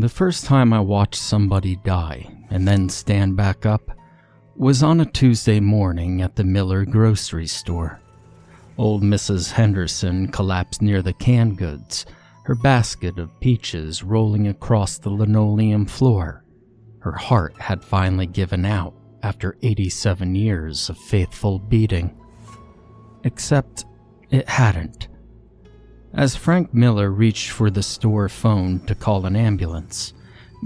The first time I watched somebody die and then stand back up was on a Tuesday morning at the Miller grocery store. Old Mrs. Henderson collapsed near the canned goods, her basket of peaches rolling across the linoleum floor. Her heart had finally given out after 87 years of faithful beating. Except it hadn't. As Frank Miller reached for the store phone to call an ambulance,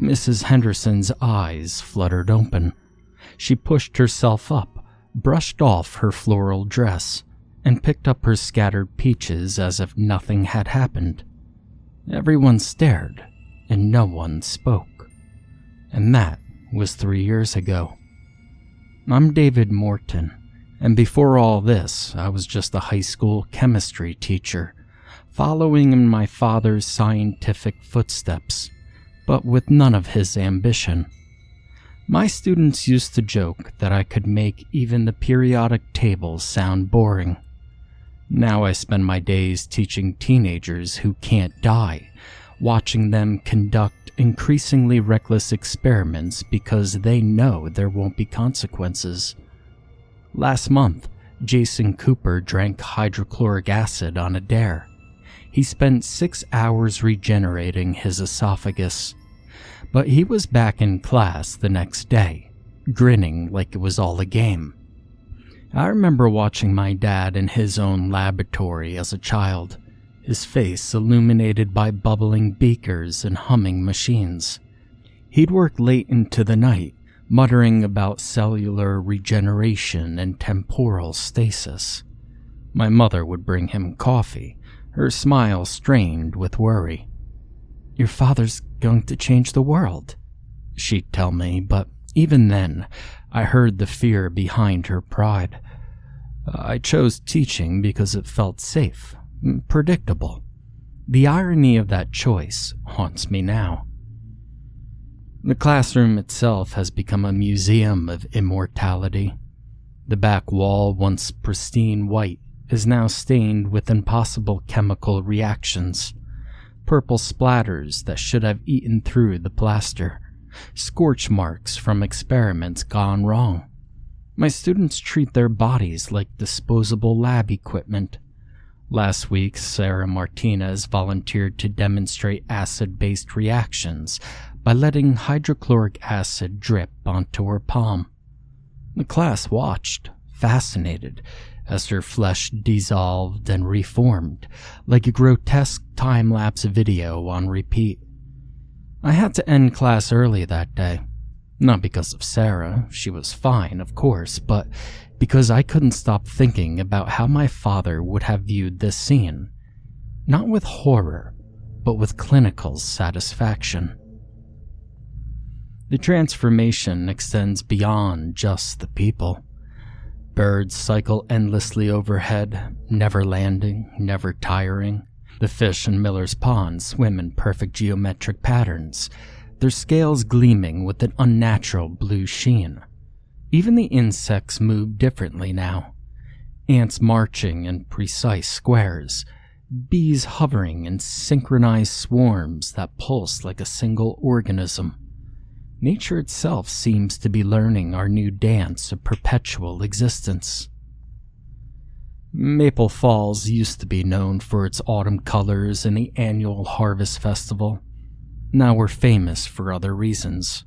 Mrs. Henderson's eyes fluttered open. She pushed herself up, brushed off her floral dress, and picked up her scattered peaches as if nothing had happened. Everyone stared, and no one spoke. And that was 3 years ago. I'm David Morton, and before all this, I was just a high school chemistry teacher, following in my father's scientific footsteps, but with none of his ambition. My students used to joke that I could make even the periodic table sound boring. Now I spend my days teaching teenagers who can't die, watching them conduct increasingly reckless experiments because they know there won't be consequences. Last month, Jason Cooper drank hydrochloric acid on a dare. He spent 6 hours regenerating his esophagus, but he was back in class the next day, grinning like it was all a game. I remember watching my dad in his own laboratory as a child, his face illuminated by bubbling beakers and humming machines. He'd work late into the night, muttering about cellular regeneration and temporal stasis. My mother would bring him coffee, her smile strained with worry. "Your father's going to change the world," she'd tell me, but even then, I heard the fear behind her pride. I chose teaching because it felt safe, predictable. The irony of that choice haunts me now. The classroom itself has become a museum of immortality. The back wall, once pristine white, is now stained with impossible chemical reactions. Purple splatters that should have eaten through the plaster. Scorch marks from experiments gone wrong. My students treat their bodies like disposable lab equipment. Last week, Sarah Martinez volunteered to demonstrate acid-based reactions by letting hydrochloric acid drip onto her palm. The class watched, fascinated, as her flesh dissolved and reformed, like a grotesque time-lapse video on repeat. I had to end class early that day. Not because of Sarah, she was fine, of course, but because I couldn't stop thinking about how my father would have viewed this scene. Not with horror, but with clinical satisfaction. The transformation extends beyond just the people. Birds cycle endlessly overhead, never landing, never tiring. The fish in Miller's Pond swim in perfect geometric patterns, their scales gleaming with an unnatural blue sheen. Even the insects move differently now. Ants marching in precise squares, bees hovering in synchronized swarms that pulse like a single organism. Nature itself seems to be learning our new dance of perpetual existence. Maple Falls used to be known for its autumn colors and the annual harvest festival. Now we're famous for other reasons.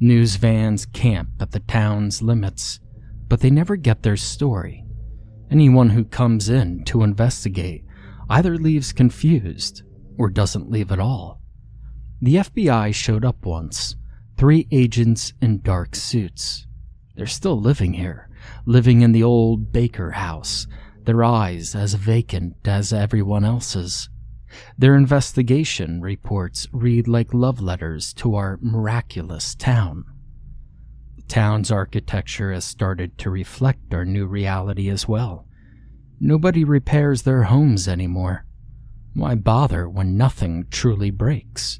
News vans camp at the town's limits, but they never get their story. Anyone who comes in to investigate either leaves confused or doesn't leave at all. The FBI showed up once, 3 agents in dark suits. They're still living here, living in the old Baker house, their eyes as vacant as everyone else's. Their investigation reports read like love letters to our miraculous town. The town's architecture has started to reflect our new reality as well. Nobody repairs their homes anymore. Why bother when nothing truly breaks?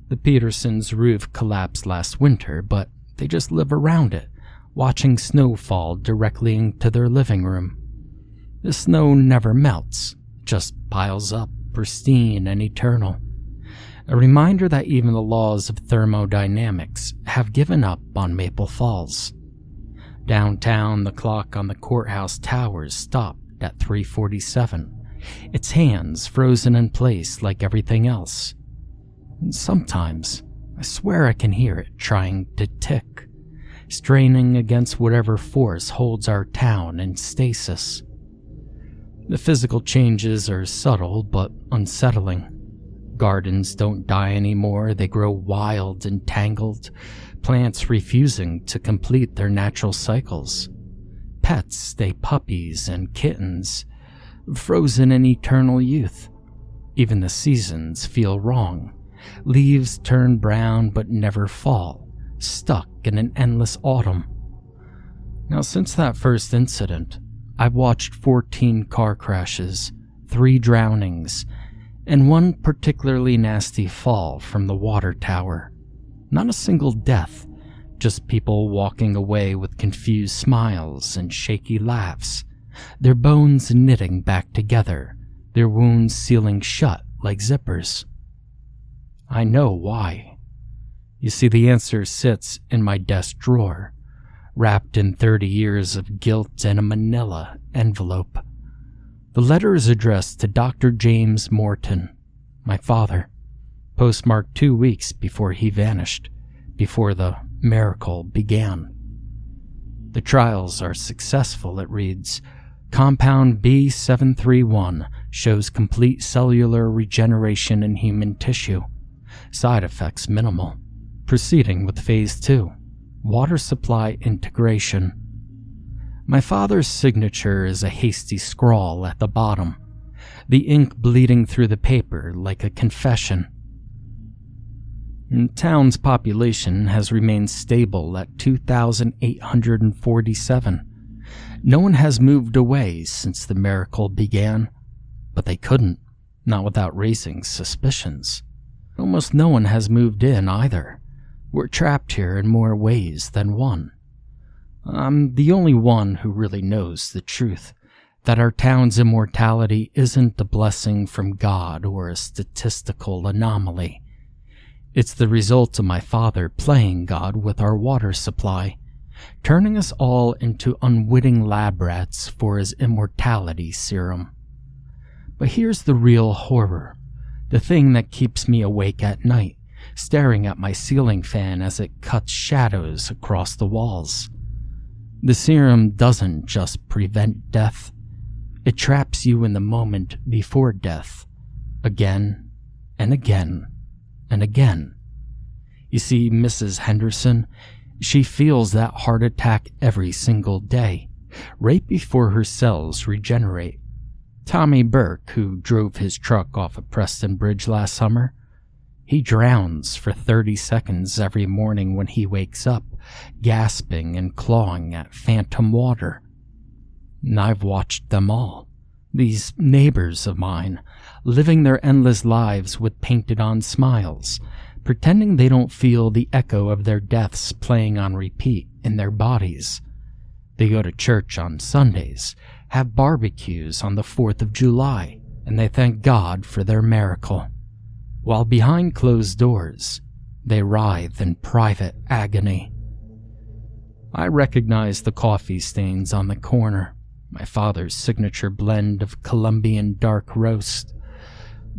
The Petersons' roof collapsed last winter, but they just live around it, watching snow fall directly into their living room. The snow never melts, just piles up, pristine and eternal. A reminder that even the laws of thermodynamics have given up on Maple Falls. Downtown, the clock on the courthouse towers stopped at 3:47, its hands frozen in place like everything else. And sometimes, I swear I can hear it trying to tick, straining against whatever force holds our town in stasis. The physical changes are subtle but unsettling. Gardens don't die anymore, they grow wild and tangled, plants refusing to complete their natural cycles. Pets stay puppies and kittens, frozen in eternal youth. Even the seasons feel wrong. Leaves turn brown but never fall, stuck in an endless autumn. Now, since that first incident, I've watched 14 car crashes, 3 drownings, and one particularly nasty fall from the water tower. Not a single death, just people walking away with confused smiles and shaky laughs, their bones knitting back together, their wounds sealing shut like zippers. I know why. You see, the answer sits in my desk drawer, wrapped in 30 years of guilt and a manila envelope. The letter is addressed to Dr. James Morton, my father, postmarked 2 weeks before he vanished, before the miracle began. The trials are successful, it reads. Compound B731 shows complete cellular regeneration in human tissue. Side effects minimal. Proceeding with Phase 2, water supply integration. My father's signature is a hasty scrawl at the bottom, the ink bleeding through the paper like a confession. The town's population has remained stable at 2,847. No one has moved away since the miracle began, but they couldn't, not without raising suspicions. Almost no one has moved in either. We're trapped here in more ways than one. I'm the only one who really knows the truth, that our town's immortality isn't a blessing from God or a statistical anomaly. It's the result of my father playing God with our water supply, turning us all into unwitting lab rats for his immortality serum. But here's the real horror, the thing that keeps me awake at night, staring at my ceiling fan as it cuts shadows across the walls. The serum doesn't just prevent death, it traps you in the moment before death, again and again and again. You see, Mrs. Henderson, she feels that heart attack every single day, right before her cells regenerate. Tommy Burke, who drove his truck off of Preston Bridge last summer, he drowns for 30 seconds every morning when he wakes up, gasping and clawing at phantom water. And I've watched them all, these neighbors of mine, living their endless lives with painted-on smiles, pretending they don't feel the echo of their deaths playing on repeat in their bodies. They go to church on Sundays, have barbecues on the 4th of July, and they thank God for their miracle. While behind closed doors, they writhe in private agony. I recognize the coffee stains on the corner, my father's signature blend of Colombian dark roast.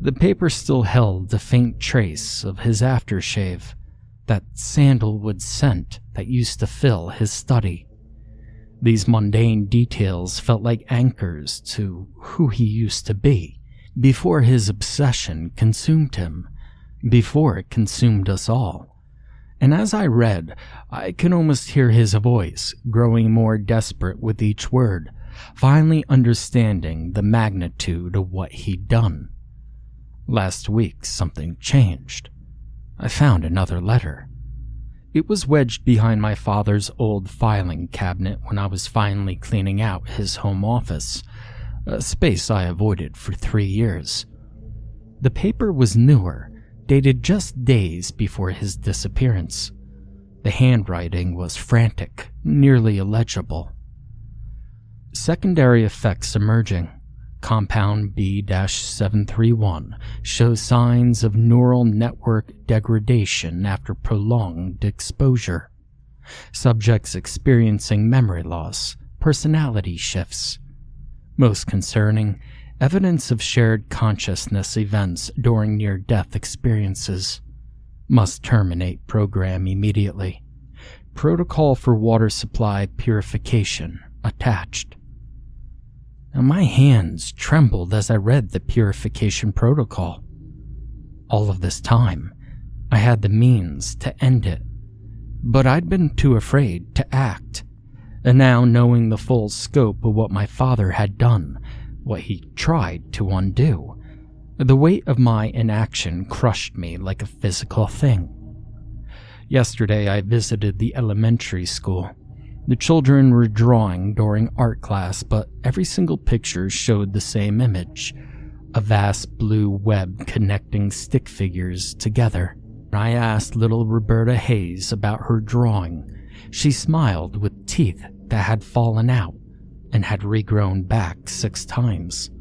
The paper still held a faint trace of his aftershave, that sandalwood scent that used to fill his study. These mundane details felt like anchors to who he used to be, before his obsession consumed him, before it consumed us all. And as I read, I could almost hear his voice growing more desperate with each word, finally understanding the magnitude of what he'd done. Last week, something changed. I found another letter. It was wedged behind my father's old filing cabinet when I was finally cleaning out his home office, a space I avoided for 3 years. The paper was newer, dated just days before his disappearance. The handwriting was frantic, nearly illegible. Secondary effects emerging. Compound B-731 shows signs of neural network degradation after prolonged exposure. Subjects experiencing memory loss, personality shifts. Most concerning, evidence of shared consciousness events during near-death experiences. Must terminate program immediately. Protocol for water supply purification attached. Now my hands trembled as I read the purification protocol. All of this time, I had the means to end it, but I'd been too afraid to act. And now, knowing the full scope of what my father had done, what he tried to undo, the weight of my inaction crushed me like a physical thing. Yesterday, I visited the elementary school. The children were drawing during art class, but every single picture showed the same image, a vast blue web connecting stick figures together. I asked little Roberta Hayes about her drawing. She smiled with teeth that had fallen out and had regrown back 6 times.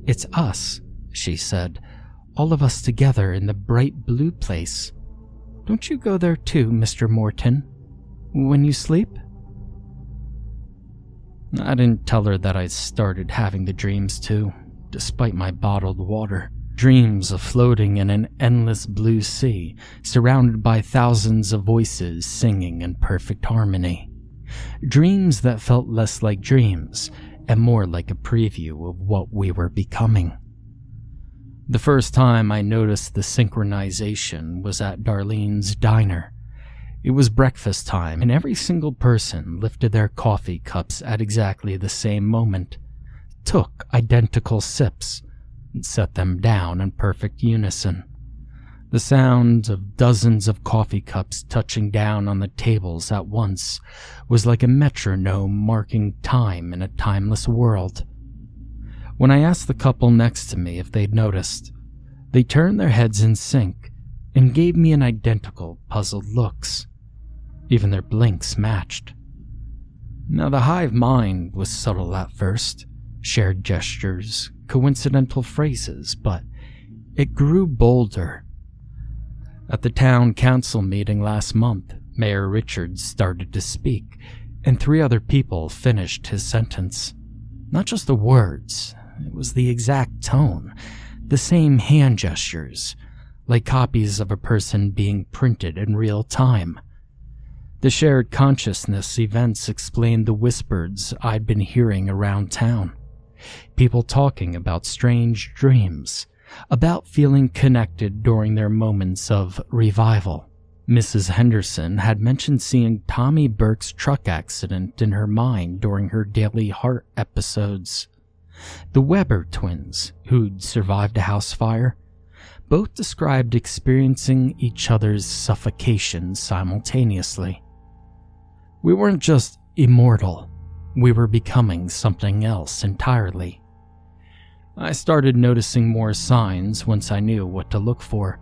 "It's us," she said, "all of us together in the bright blue place. Don't you go there too, Mr. Morton, when you sleep?" I didn't tell her that I'd started having the dreams too, despite my bottled water. Dreams of floating in an endless blue sea, surrounded by thousands of voices singing in perfect harmony. Dreams that felt less like dreams and more like a preview of what we were becoming. The first time I noticed the synchronization was at Darlene's diner. It was breakfast time, and every single person lifted their coffee cups at exactly the same moment, took identical sips, and set them down in perfect unison. The sound of dozens of coffee cups touching down on the tables at once was like a metronome marking time in a timeless world. When I asked the couple next to me if they'd noticed, they turned their heads in sync and gave me an identical puzzled looks. Even their blinks matched. Now the hive mind was subtle at first, shared gestures, coincidental phrases, but it grew bolder. At the town council meeting last month, Mayor Richards started to speak, and 3 other people finished his sentence. Not just the words, it was the exact tone, the same hand gestures, like copies of a person being printed in real time. The shared consciousness events explained the whispers I'd been hearing around town. People talking about strange dreams, about feeling connected during their moments of revival. Mrs. Henderson had mentioned seeing Tommy Burke's truck accident in her mind during her daily heart episodes. The Weber twins, who'd survived a house fire, both described experiencing each other's suffocation simultaneously. We weren't just immortal, we were becoming something else entirely. I started noticing more signs once I knew what to look for.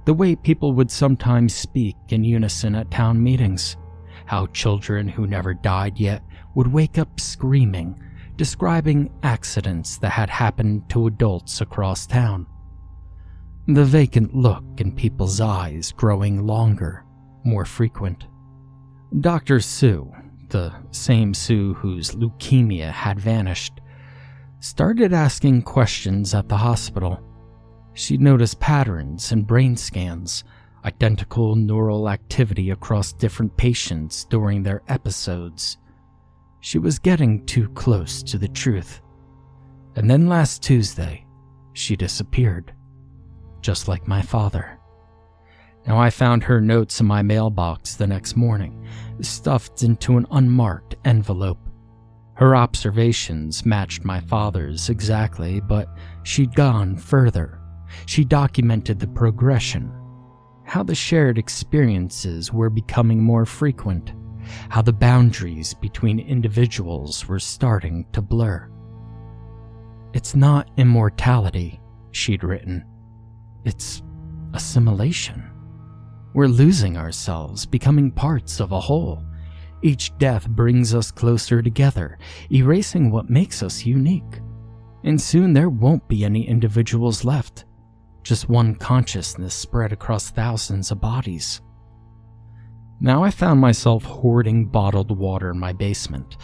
The way people would sometimes speak in unison at town meetings. How children who never died yet would wake up screaming, describing accidents that had happened to adults across town. The vacant look in people's eyes growing longer, more frequent. Dr. Sue, the same Sue whose leukemia had vanished, started asking questions at the hospital. She noticed patterns in brain scans, identical neural activity across different patients during their episodes. She was getting too close to the truth. And then last Tuesday, she disappeared, just like my father. Now I found her notes in my mailbox the next morning, stuffed into an unmarked envelope. Her observations matched my father's exactly, but she'd gone further. She documented the progression, how the shared experiences were becoming more frequent, how the boundaries between individuals were starting to blur. "It's not immortality," she'd written. "It's assimilation. We're losing ourselves, becoming parts of a whole. Each death brings us closer together, erasing what makes us unique. and soon there won't be any individuals left, just one consciousness spread across thousands of bodies. Now I found myself hoarding bottled water in my basement,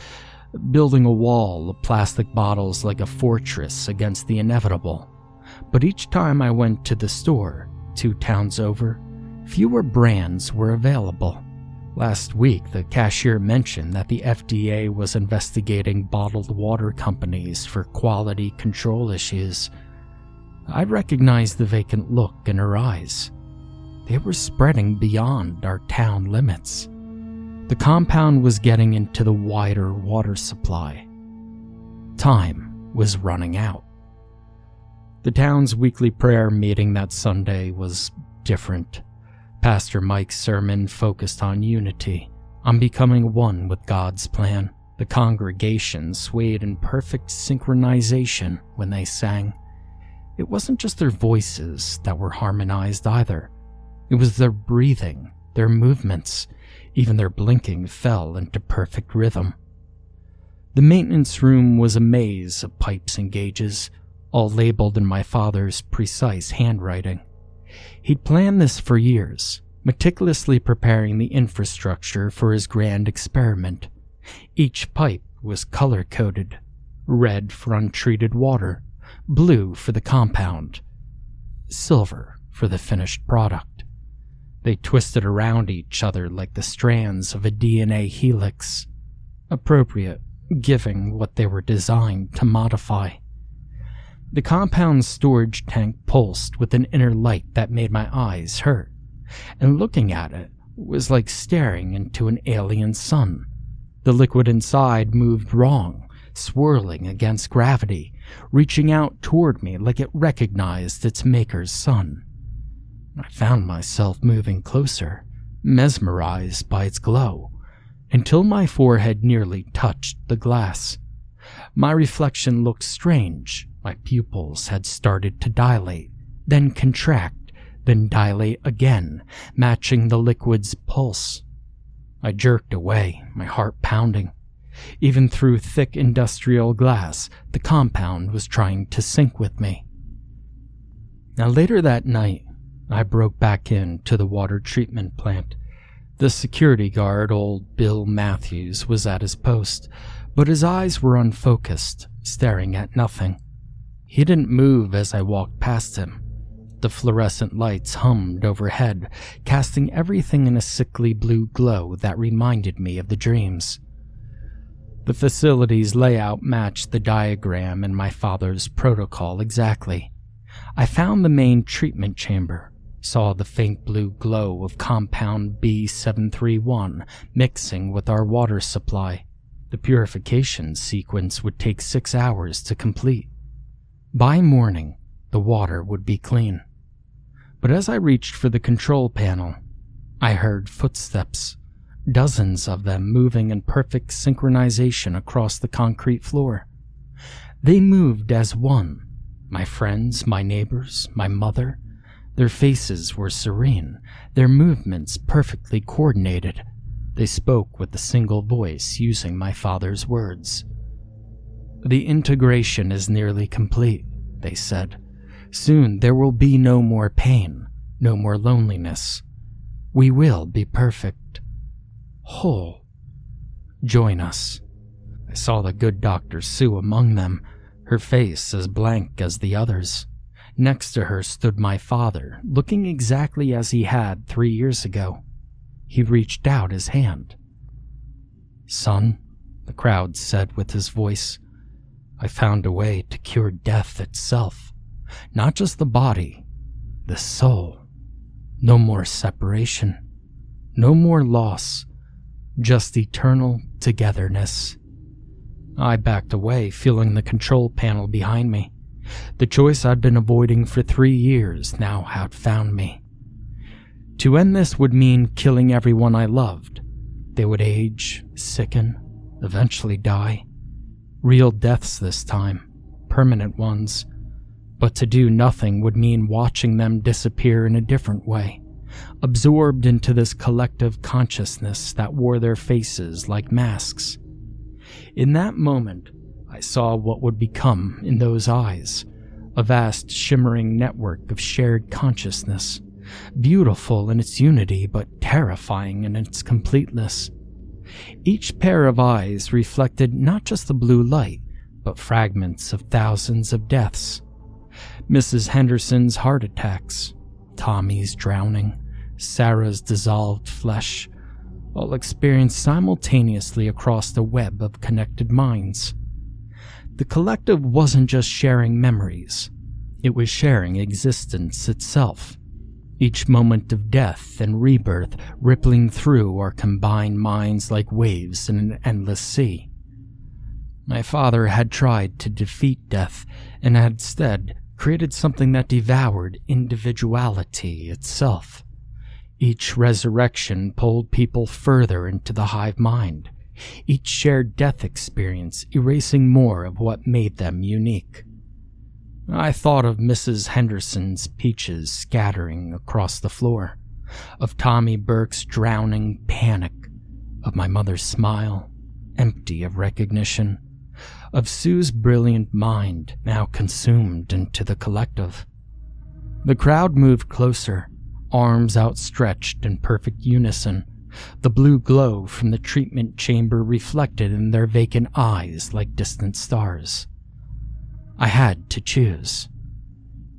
building a wall of plastic bottles like a fortress against the inevitable. But each time I went to the store, 2 towns over, fewer brands were available. Last week, the cashier mentioned that the FDA was investigating bottled water companies for quality control issues. I recognized the vacant look in her eyes. They were spreading beyond our town limits. The compound was getting into the wider water supply. Time was running out. The town's weekly prayer meeting that Sunday was different. Pastor Mike's sermon focused on unity, on becoming one with God's plan. The congregation swayed in perfect synchronization when they sang. It wasn't just their voices that were harmonized either. It was their breathing, their movements, even their blinking fell into perfect rhythm. The maintenance room was a maze of pipes and gauges, all labeled in my father's precise handwriting. He'd planned this for years, meticulously preparing the infrastructure for his grand experiment. Each pipe was color-coded, red for untreated water, blue for the compound, silver for the finished product. They twisted around each other like the strands of a DNA helix, appropriate, given what they were designed to modify. The compound's storage tank pulsed with an inner light that made my eyes hurt, and looking at it was like staring into an alien sun. The liquid inside moved wrong, swirling against gravity, reaching out toward me like it recognized its maker's sun. I found myself moving closer, mesmerized by its glow, until my forehead nearly touched the glass. My reflection looked strange. My pupils had started to dilate, then contract, then dilate again, matching the liquid's pulse. I jerked away, my heart pounding. Even through thick industrial glass, the compound was trying to sync with me. Now later that night, I broke back into the water treatment plant. The security guard, old Bill Matthews, was at his post, but his eyes were unfocused, staring at nothing. He didn't move as I walked past him. The fluorescent lights hummed overhead, casting everything in a sickly blue glow that reminded me of the dreams. The facility's layout matched the diagram in my father's protocol exactly. I found the main treatment chamber, saw the faint blue glow of compound B731 mixing with our water supply. The purification sequence would take 6 hours to complete. By morning, the water would be clean. But as I reached for the control panel, I heard footsteps, dozens of them moving in perfect synchronization across the concrete floor. They moved as one. My friends, my neighbors, my mother. Their faces were serene, their movements perfectly coordinated. They spoke with a single voice using my father's words. "The integration is nearly complete," they said. "Soon there will be no more pain, no more loneliness. We will be perfect. Whole. Join us." I saw the good Dr. Sue among them, her face as blank as the others. Next to her stood my father, looking exactly as he had 3 years ago. He reached out his hand. "Son," the crowd said with his voice, "I found a way to cure death itself. Not just the body, the soul. No more separation. No more loss. Just eternal togetherness." I backed away, feeling the control panel behind me. The choice I'd been avoiding for 3 years now had found me. To end this would mean killing everyone I loved. They would age, sicken, eventually die. Real deaths this time, permanent ones. But to do nothing would mean watching them disappear in a different way, absorbed into this collective consciousness that wore their faces like masks. In that moment, I saw what would become in those eyes, a vast shimmering network of shared consciousness, beautiful in its unity but terrifying in its completeness. Each pair of eyes reflected not just the blue light, but fragments of thousands of deaths. Mrs. Henderson's heart attacks, Tommy's drowning, Sarah's dissolved flesh, all experienced simultaneously across the web of connected minds. The collective wasn't just sharing memories, it was sharing existence itself. Each moment of death and rebirth rippling through our combined minds like waves in an endless sea. My father had tried to defeat death and had instead created something that devoured individuality itself. Each resurrection pulled people further into the hive mind, each shared death experience erasing more of what made them unique. I thought of Mrs. Henderson's peaches scattering across the floor, of Tommy Burke's drowning panic, of my mother's smile, empty of recognition, of Sue's brilliant mind now consumed into the collective. The crowd moved closer, arms outstretched in perfect unison, the blue glow from the treatment chamber reflected in their vacant eyes like distant stars. I had to choose.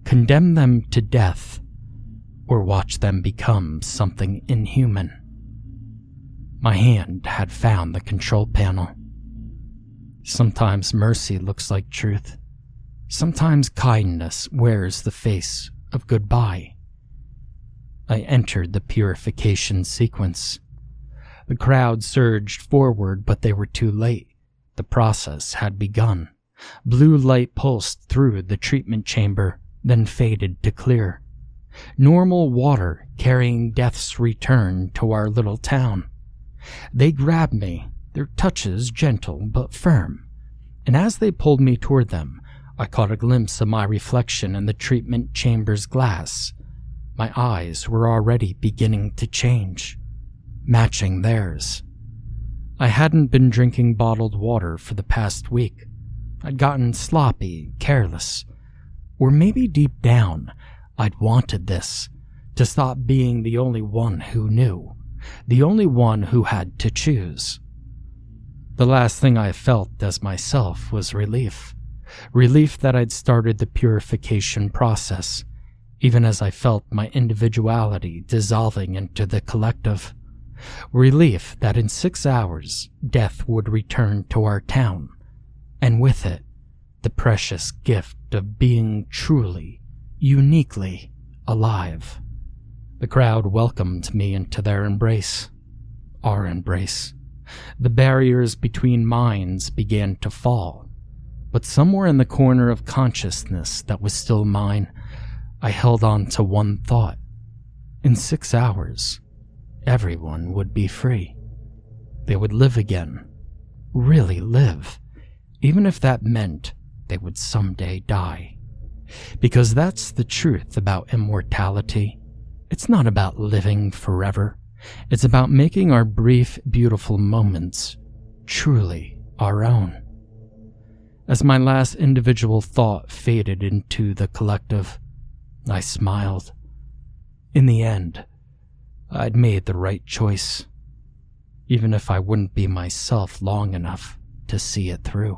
Condemn them to death, or watch them become something inhuman. My hand had found the control panel. Sometimes mercy looks like truth. Sometimes kindness wears the face of goodbye. I entered the purification sequence. The crowd surged forward, but they were too late. The process had begun. Blue light pulsed through the treatment chamber, then faded to clear. Normal water carrying death's return to our little town. They grabbed me, their touches gentle but firm, and as they pulled me toward them, I caught a glimpse of my reflection in the treatment chamber's glass. My eyes were already beginning to change, matching theirs. I hadn't been drinking bottled water for the past week. I'd gotten sloppy, careless, or maybe deep down, I'd wanted this, to stop being the only one who knew, the only one who had to choose. The last thing I felt as myself was relief. Relief that I'd started the purification process, even as I felt my individuality dissolving into the collective. Relief that in 6 hours, death would return to our town, and with it, the precious gift of being truly, uniquely alive. The crowd welcomed me into their embrace, our embrace. The barriers between minds began to fall, but somewhere in the corner of consciousness that was still mine, I held on to one thought. In 6 hours, everyone would be free. They would live again, really live, even if that meant they would someday die. Because that's the truth about immortality. It's not about living forever. It's about making our brief, beautiful moments truly our own. As my last individual thought faded into the collective, I smiled. In the end, I'd made the right choice, even if I wouldn't be myself long enough to see it through.